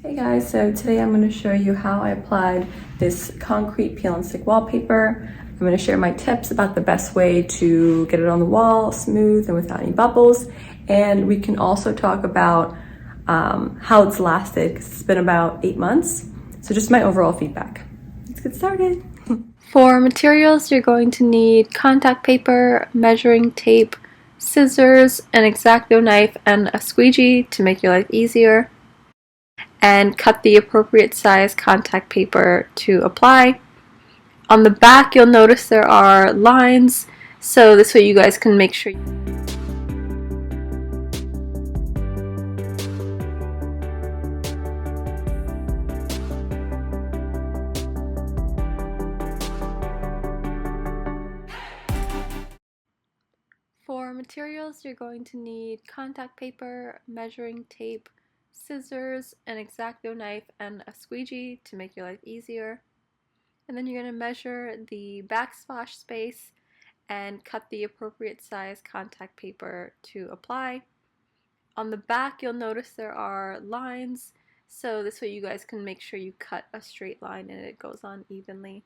Hey guys, so today I'm going to show you how I applied this concrete peel and stick wallpaper. I'm going to share my tips about the best way to get it on the wall smooth and without any bubbles. And we can also talk about how it's lasted, because it's been about 8 months. So just my overall feedback. Let's get started. For materials, you're going to need contact paper, measuring tape, scissors, an X-Acto knife, and a squeegee to make your life easier. And cut the appropriate size contact paper to apply. On the back, you'll notice there are lines, so this way you guys can make sure For materials, you're going to need contact paper, measuring tape, scissors, an X-Acto knife, and a squeegee to make your life easier. And then you're going to measure the backsplash space and cut the appropriate size contact paper to apply. On the back, you'll notice there are lines, so this way you guys can make sure you cut a straight line and it goes on evenly.